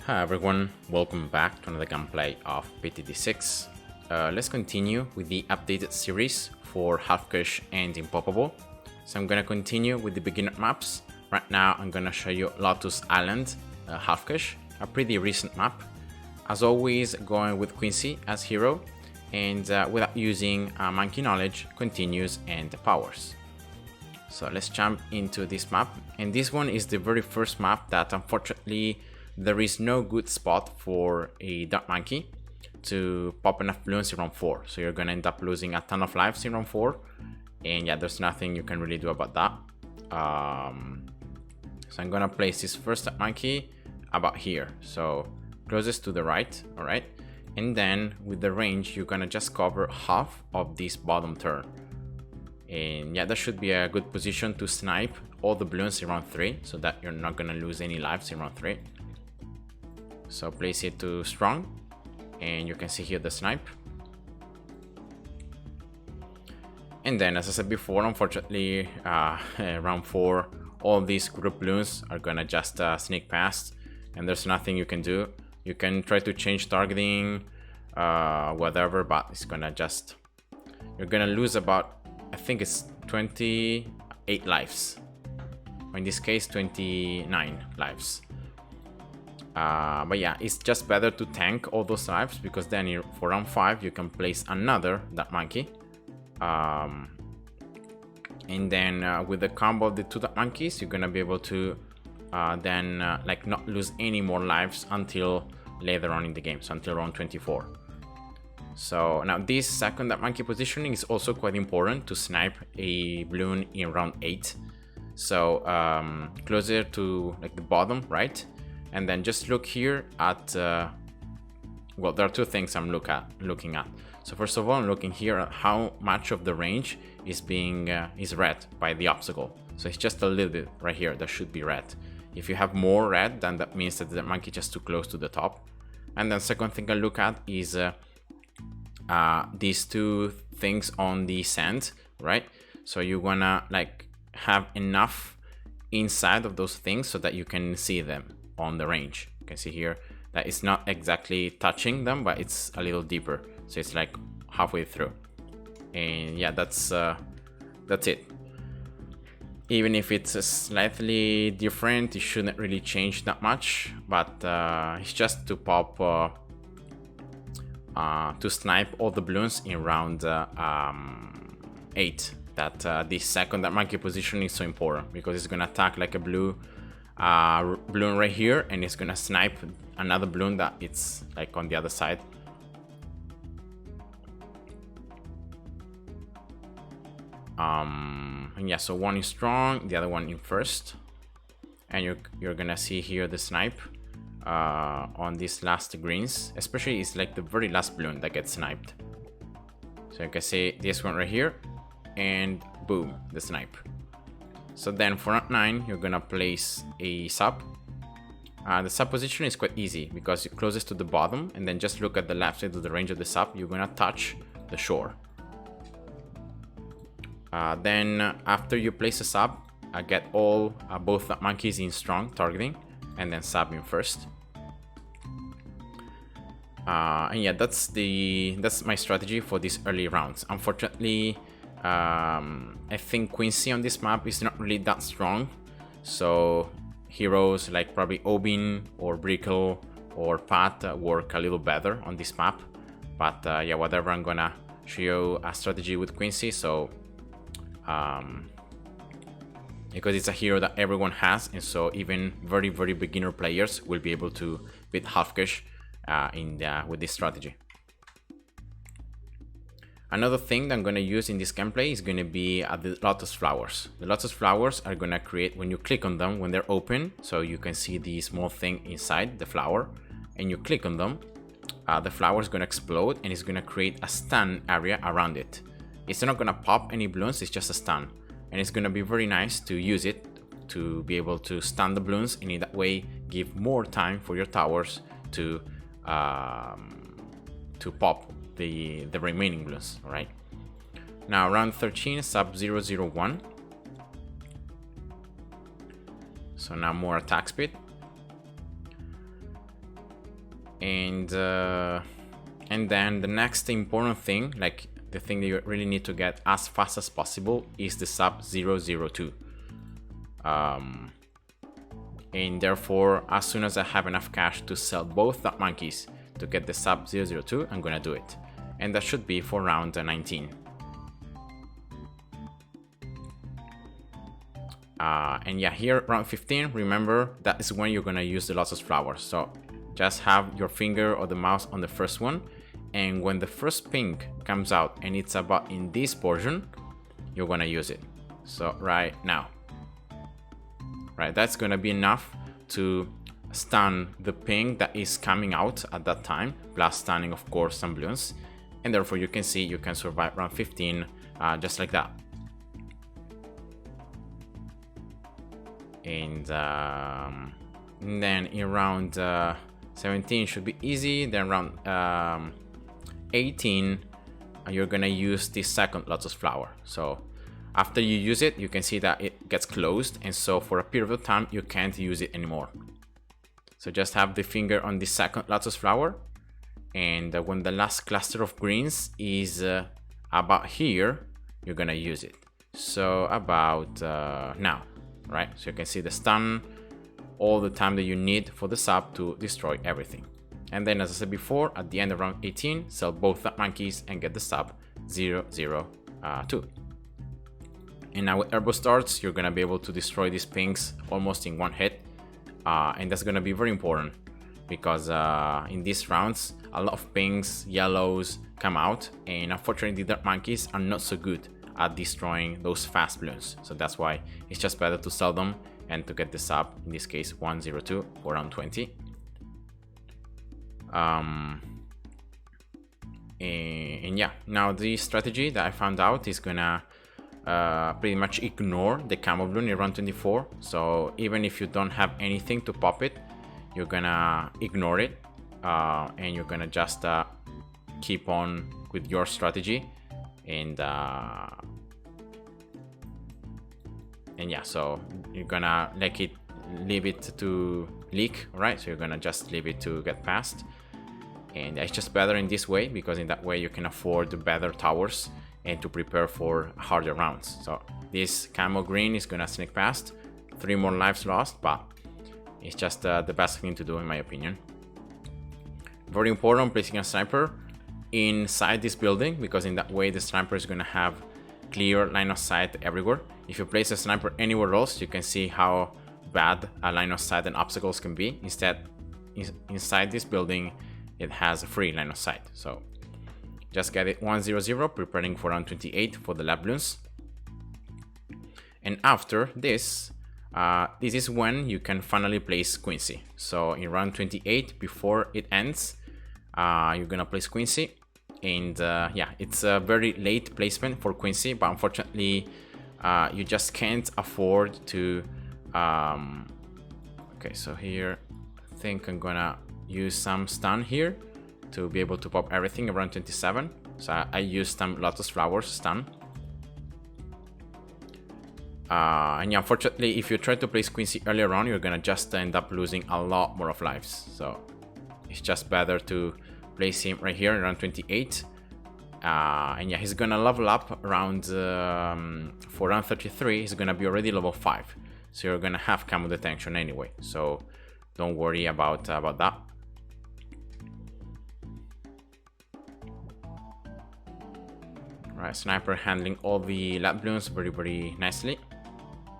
Hi everyone, welcome back to another gameplay of PTD6. Let's continue with the updated series for Halfcush and Impoppable. So I'm gonna continue with the beginner maps. Right now I'm gonna show you Lotus Island, Halfcush, a pretty recent map. As always, going with Quincy as hero, and without using monkey knowledge, continues, and powers. So let's jump into this map, and this one is the very first map that unfortunately there is no good spot for a Dark Monkey to pop enough balloons in round 4. So you're gonna end up losing a ton of lives in round 4, and yeah, there's nothing you can really do about that. So I'm gonna place this first Dark Monkey about here, so closest to the right, alright? And then with the range, you're gonna just cover half of this bottom turn. And yeah, that should be a good position to snipe all the balloons in round 3, so that you're not gonna lose any lives in round 3. So place it to strong, and you can see here the snipe. And then, as I said before, unfortunately, round 4, all these group balloons are gonna just sneak past, and there's nothing you can do. You can try to change targeting, whatever, but it's gonna just... You're gonna lose about, I think it's 28 lives. Or in this case, 29 lives. But yeah, it's just better to tank all those lives, because then for round 5 you can place another Dark Monkey. And then with the combo of the 2 Dark Monkeys, you're gonna be able to then like not lose any more lives until later on in the game, so until round 24. So now this second Dark Monkey positioning is also quite important to snipe a balloon in round 8. So closer to like the bottom right. And then just look here at, well, there are 2 things I'm looking at. So first of all, I'm looking here at how much of the range is being is red by the obstacle. So it's just a little bit right here that should be red. If you have more red, then that means that the monkey is just too close to the top. And then second thing I look at is these 2 things on the sand, right? So you wanna like have enough inside of those things so that you can see them on the range. You can see here that it's not exactly touching them, but it's a little deeper, so it's like halfway through. And yeah, that's it. Even if it's slightly different, it shouldn't really change that much, but it's just to pop to snipe all the balloons in round 8 that this second Dark Monkey position is so important, because it's gonna attack like a blue balloon right here, and it's gonna snipe another balloon that it's like on the other side. And yeah, so one is strong, the other one in first, and you're gonna see here the snipe on these last greens, especially it's like the very last balloon that gets sniped. So you can see this one right here, and boom, the snipe. So then for round 9, you're gonna place a sub. The sub position is quite easy because you're closest to the bottom, and then just look at the left side of the range of the sub. You're gonna touch the shore. Then after you place a sub, get all both the monkeys in strong targeting, and then sub in first. And yeah, that's my strategy for these early rounds. Unfortunately, I think Quincy on this map is not really that strong, so heroes like probably Obin or Brickle or Pat work a little better on this map. But yeah, whatever, I'm gonna show you a strategy with Quincy. So because it's a hero that everyone has, and so even very beginner players will be able to beat Halfcush with this strategy. Another thing that I'm going to use in this gameplay is going to be the Lotus flowers. The Lotus flowers are going to create, when you click on them, when they're open, so you can see the small thing inside the flower, and you click on them, the flower is going to explode, and it's going to create a stun area around it. It's not going to pop any balloons, it's just a stun. And it's going to be very nice to use it to be able to stun the balloons, and in that way give more time for your towers to pop the remaining balloons. All right, now round 13, sub 001. So now more attack speed. And then the next important thing, like the thing that you really need to get as fast as possible, is the sub 002. And therefore, as soon as I have enough cash to sell both the monkeys to get the sub 002, I'm gonna do it. And that should be for round 19. And yeah, here round 15, remember that is when you're gonna use the Lotus flower. So just have your finger or the mouse on the first one, and when the first pink comes out and it's about in this portion, you're gonna use it. So right now, right, that's gonna be enough to stun the pink that is coming out at that time, plus stunning of course some Bloons, and therefore you can see you can survive round 15 just like that. And then in round 17 should be easy. Then round 18 you're gonna use the second Lotus flower. So after you use it, you can see that it gets closed, and so for a period of time you can't use it anymore. So just have the finger on the second Lotus flower, and when the last cluster of greens is about here, you're gonna use it. So about now, right? So you can see the stun, all the time that you need for the sub to destroy everything. And then, as I said before, at the end of round 18, sell both the monkeys and get the sub 002. And now with Herbo starts, you're gonna be able to destroy these pinks almost in one hit, and that's gonna be very important because in these rounds, a lot of pinks, yellows come out, and unfortunately the dark monkeys are not so good at destroying those fast Bloons. So that's why it's just better to sell them and to get the sub, in this case 102 for round 20. And yeah, now the strategy that I found out is gonna pretty much ignore the camo Bloon in round 24. So even if you don't have anything to pop it, you're gonna ignore it, and you're gonna just keep on with your strategy. And yeah, so you're gonna leave it to leak, right? So you're gonna just leave it to get past, and it's just better in this way because in that way you can afford better towers and to prepare for harder rounds. So this camo green is gonna sneak past, 3 more lives lost, but it's just the best thing to do in my opinion. Very important, placing a sniper inside this building, because in that way the sniper is gonna have clear line of sight everywhere. If you place a sniper anywhere else, you can see how bad a line of sight and obstacles can be. Instead, inside this building, it has a free line of sight. So just get it 100, preparing for round 28 for the lab Bloons. And after this, this is when you can finally place Quincy. So in round 28, before it ends, you're gonna place Quincy. And yeah, it's a very late placement for Quincy, but unfortunately you just can't afford to okay, so here I think I'm gonna use some stun here to be able to pop everything around 27. So I used some Lotus flowers stun, and yeah, unfortunately if you try to place Quincy earlier on, you're gonna just end up losing a lot more of lives. So it's just better to place him right here around 28, and yeah, he's gonna level up around for round 33. He's gonna be already level 5, so you're gonna have camo detection anyway, so don't worry about that. Right, sniper handling all the lab Bloons very nicely.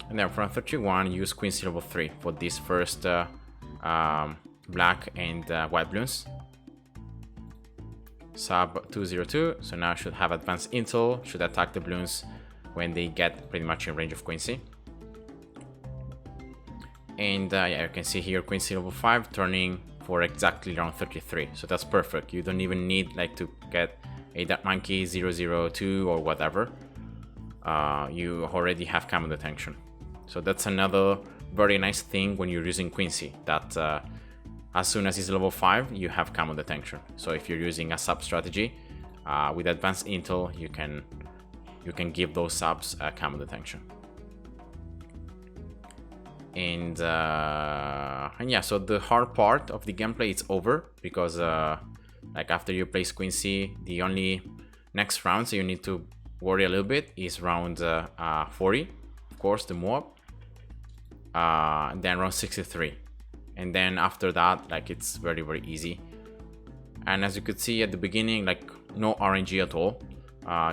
And then from 31, use Quincy level 3 for this first black and white Bloons. Sub 202, so now should have advanced intel, should attack the Bloons when they get pretty much in range of Quincy. And yeah, you can see here Quincy level 5 turning for exactly around 33, so that's perfect. You don't even need like to get a Dark Monkey 002 or whatever. You already have camo detection. So that's another very nice thing when you're using Quincy, that as soon as he's level 5, you have camo detection. So if you're using a sub strategy with advanced intel, you can give those subs camo detection. And yeah, so the hard part of the gameplay is over, because like after you place Quincy, the only next rounds you need to worry a little bit is round 40, of course, the Moab, then round 63, and then after that, like, it's very, very easy. And as you could see at the beginning, like, no RNG at all.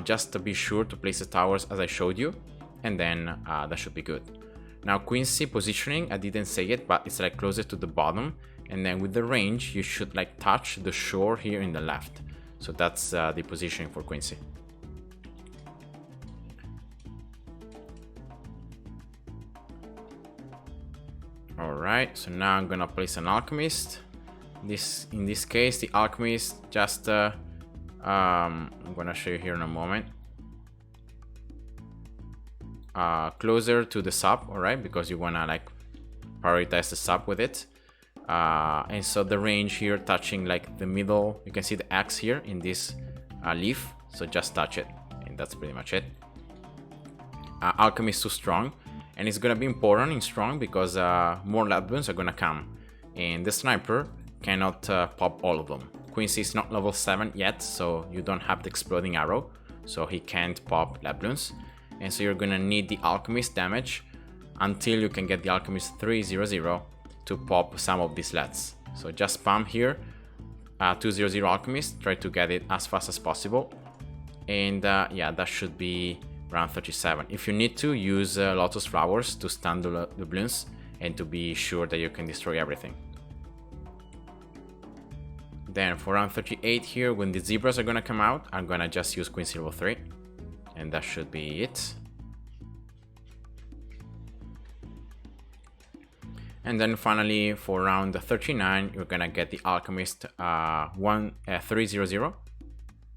Just to be sure to place the towers as I showed you, and then that should be good. Now Quincy positioning, I didn't say it, but it's like closer to the bottom, and then with the range you should like touch the shore here in the left. So that's the positioning for Quincy. Alright, so now I'm gonna place an Alchemist. In this case, the Alchemist just I'm gonna show you here in a moment. Closer to the sub, alright, because you wanna like prioritize the sub with it. And so the range here touching like the middle, you can see the X here in this leaf, so just touch it, and that's pretty much it. Alchemy is too strong, and it's gonna be important in strong because more Bloons are gonna come, and the sniper cannot pop all of them. Quincy is not level 7 yet, so you don't have the exploding arrow, so he can't pop Bloons. And so you're gonna need the Alchemist damage until you can get the Alchemist 300 to pop some of these LEDs. So just spam here 200 Alchemist, try to get it as fast as possible. And yeah, that should be around 37. If you need to, use Lotus flowers to stun the Bloons and to be sure that you can destroy everything. Then for round 38 here, when the zebras are gonna come out, I'm gonna just use Quincy level 3. And that should be it. And then finally for round 39, you're gonna get the Alchemist 300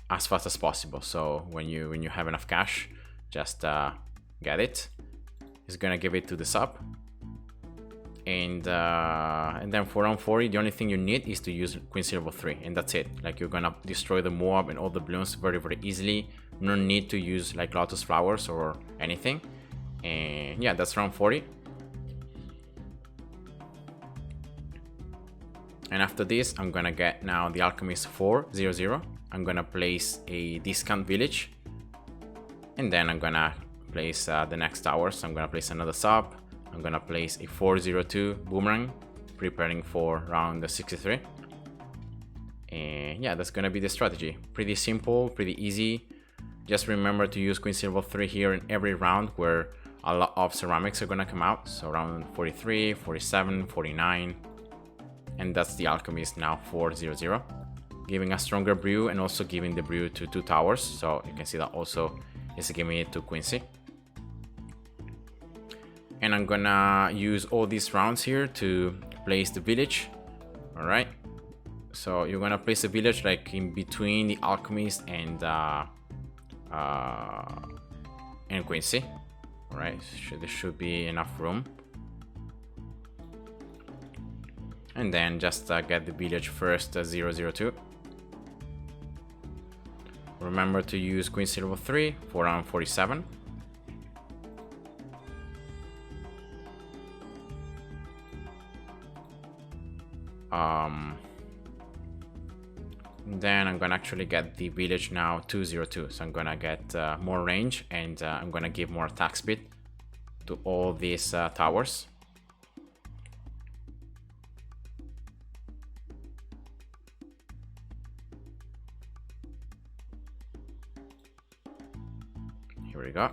as fast as possible. So when you have enough cash, just get it. It's gonna give it to the sub. And then for round 40, the only thing you need is to use Quincy level 3, and that's it. Like, you're gonna destroy the Moab and all the Bloons very, very easily. No need to use like Lotus flowers or anything. And yeah, that's round 40. And after this, I'm gonna get now the Alchemist 400. I'm gonna place a discount village, and then I'm gonna place the next towers. I'm gonna place another sub. I'm gonna place a 402 boomerang, preparing for round 63. And yeah, that's gonna be the strategy. Pretty simple, pretty easy. Just remember to use Quincy level 3 here in every round where a lot of ceramics are gonna come out. So round 43, 47, 49. And that's the Alchemist now 400. Giving a stronger brew and also giving the brew to 2 towers. So you can see that also is giving it to Quincy. And I'm gonna use all these rounds here to place the village. All right, so you're gonna place the village like in between the Alchemist and Quincy. All right, there should be enough room. And then just get the village first 002. Remember to use Quincy level 3 for round 47. Then I'm gonna actually get the village now 202, so I'm gonna get more range, and I'm gonna give more attack speed to all these towers. Here we go.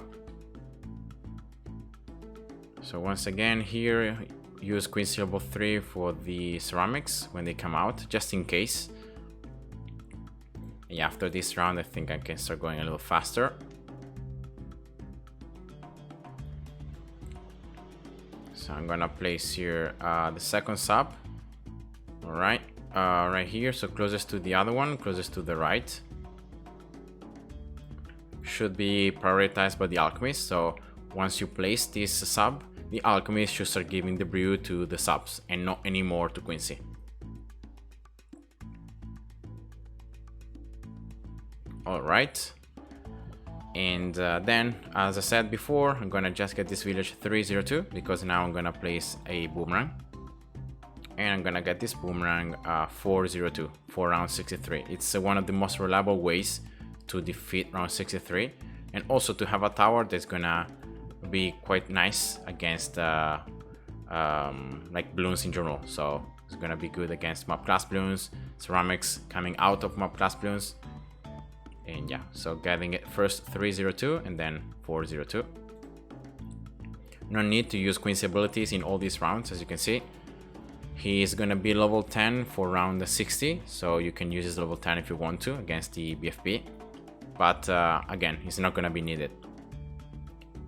So once again here, use Quincy level 3 for the ceramics when they come out, just in case. Yeah, after this round, I think I can start going a little faster. So I'm gonna place here the second sub. All right, right here, so closest to the other one, closest to the right. Should be prioritized by the Alchemist. So once you place this sub, the Alchemist should start giving the brew to the subs and not anymore to Quincy. All right. And then, as I said before, I'm gonna just get this village 302 because now I'm gonna place a boomerang. And I'm gonna get this boomerang 402 for round 63. It's one of the most reliable ways to defeat round 63, and also to have a tower that's gonna be quite nice against like Bloons in general. So it's gonna be good against mob class Bloons, ceramics coming out of mob class Bloons. And yeah, so getting it first 302 and then 402. No need to use Quincy abilities in all these rounds, as you can see. He is gonna be level 10 for round 60, so you can use his level 10 if you want to against the BFP. But again, it's not gonna be needed.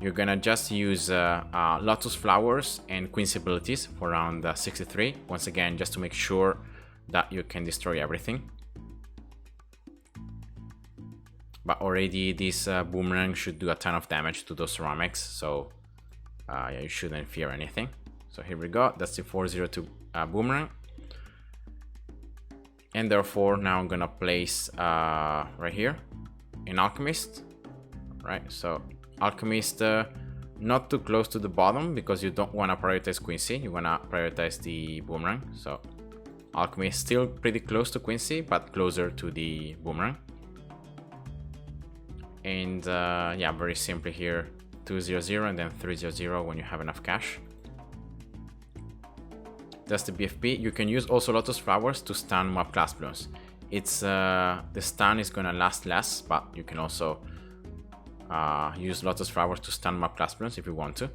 You're gonna just use Lotus flowers and Quincy abilities for round 63. Once again, just to make sure that you can destroy everything. But already this boomerang should do a ton of damage to those ceramics, so yeah, you shouldn't fear anything. So here we go, that's the 402 boomerang. And therefore now I'm gonna place right here an Alchemist. Right, so Alchemist not too close to the bottom because you don't want to prioritize Quincy, you want to prioritize the boomerang. So Alchemist still pretty close to Quincy, but closer to the boomerang. And yeah, very simply here 200 and then 300 when you have enough cash. That's the BFP. You can use also Lotus flowers to stun mob class Bloons. It's the stun is gonna last less, but you can also use Lotus flowers to stun mob class Bloons if you want to.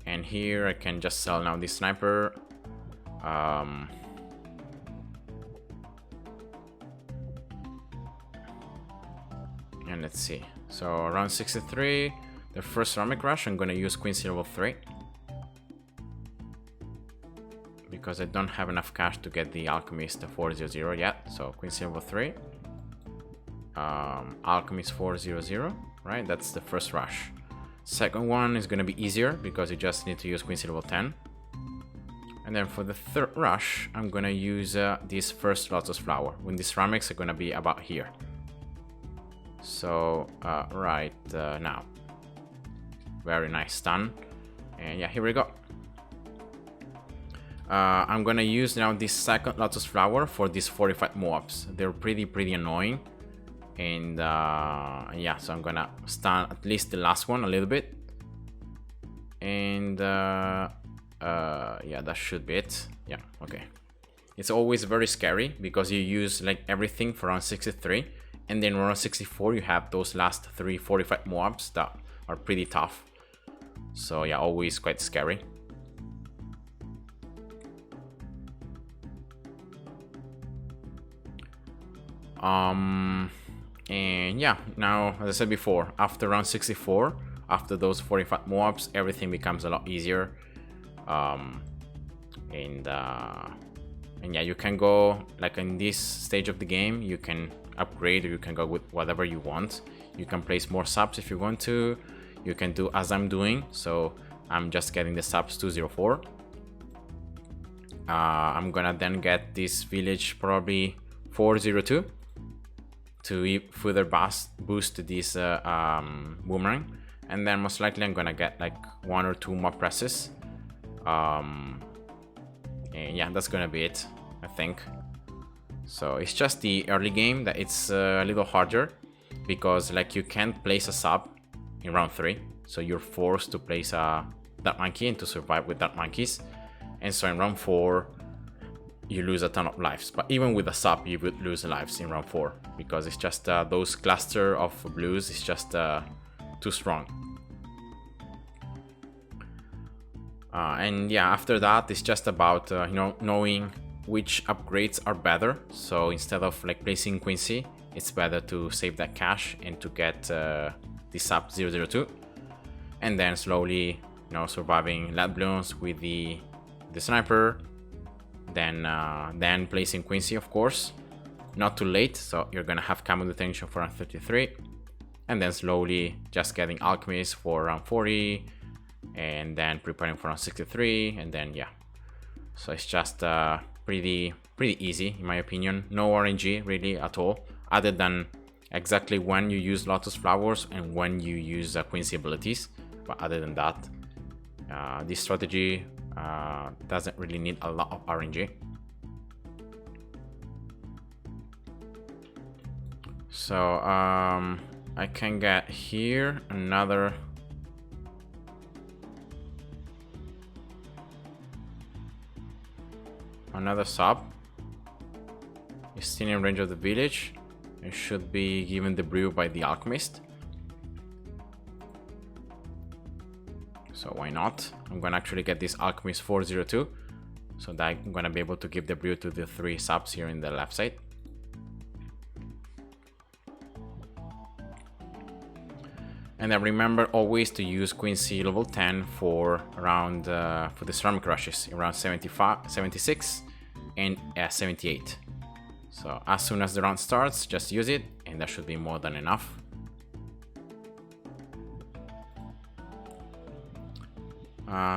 And here I can just sell now this sniper. And let's see. So around 63. The first ceramic rush, I'm gonna use Quincy level 3 because I don't have enough cash to get the Alchemist 400 yet. So Quincy level 3, Alchemist 400, right? That's the first rush. Second one is gonna be easier because you just need to use Quincy level 10. And then for the third rush, I'm gonna use this first Lotus flower when the ceramics are gonna be about here. So right now. Very nice stun. And yeah, here we go. I'm gonna use now this second Lotus flower for these 45 mobs. They're pretty annoying. And yeah, so I'm gonna stun at least the last one a little bit. And yeah, that should be it. Yeah, okay. It's always very scary because you use like everything for round 63. And then round 64 you have those last 3 45 mobs that are pretty tough. So yeah, always quite scary. And yeah, now as I said before, after round 64, after those 45 mobs, everything becomes a lot easier. And yeah, you can go like in this stage of the game, you can upgrade or you can go with whatever you want. You can place more subs if you want to. You can do as I'm doing, so I'm just getting the subs 204. I'm gonna then get this village probably 402 to further boost this boomerang, and then most likely I'm gonna get like 1 or 2 mob presses. And yeah, that's gonna be it, I think. So it's just the early game that it's a little harder because like you can't place a sub in round 3, so you're forced to place a Dark Monkey and to survive with Dark Monkeys. And so in round 4 you lose a ton of lives, but even with a sub you would lose lives in round 4 because it's just those cluster of blues is just too strong. And yeah, after that it's just about you know, knowing which upgrades are better. So instead of like placing Quincy, it's better to save that cash and to get the sub 002, and then slowly, you know, surviving Lat Bloons with the sniper, then placing Quincy, of course, not too late, so you're gonna have camo detention for round 33, and then slowly just getting Alchemist for round 40, and then preparing for round 63, and then yeah, so it's just pretty easy in my opinion. No RNG really at all. other than exactly when you use Lotus flowers and when you use Quincy abilities. But other than that, this strategy doesn't really need a lot of RNG. So I can get here another sub. It's still in range of the village. It should be given the brew by the Alchemist. So why not? I'm gonna actually get this Alchemist 402, so that I'm gonna be able to give the brew to the 3 subs here in the left side. And then remember always to use Quincy level 10 for around for the ceramic rushes around 75, 76 and 78. So as soon as the round starts, just use it, and that should be more than enough.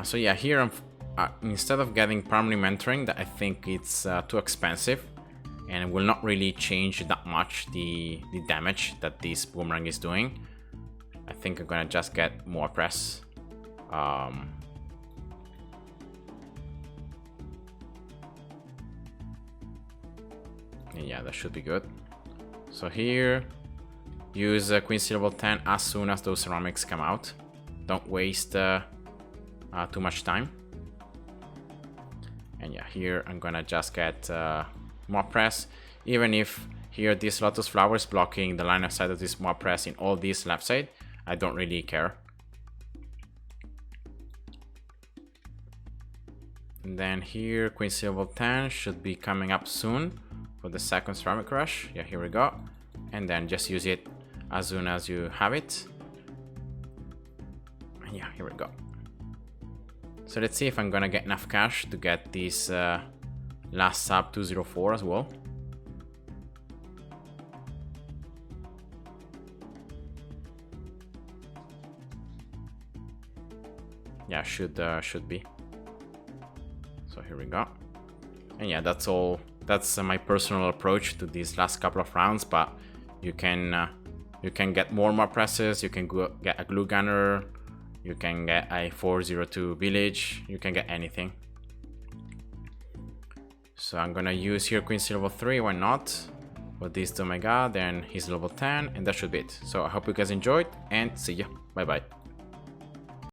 So yeah, here I'm instead of getting primary mentoring, that I think it's too expensive and will not really change that much the damage that this boomerang is doing. I think I'm gonna just get more press. And yeah, that should be good. So here, use Quincy level 10 as soon as those ceramics come out. Don't waste too much time. And yeah, here I'm gonna just get more press, even if here this Lotus flower is blocking the line of sight of this more press in all these left side. I don't really care. And then here Quincy level 10 should be coming up soon for the second ceramic rush. Yeah, here we go. And then just use it as soon as you have it. And yeah, here we go. So let's see if I'm gonna get enough cash to get this last sub 204 as well. Yeah, should be. So here we go. And yeah, that's all. That's my personal approach to these last couple of rounds. But you can get more presses. You can get a glue gunner. You can get a 402 village. You can get anything. So I'm gonna use here Quincy level 3. Why not? For this Omega, then he's level 10, and that should be it. So I hope you guys enjoyed, and see ya. Bye bye.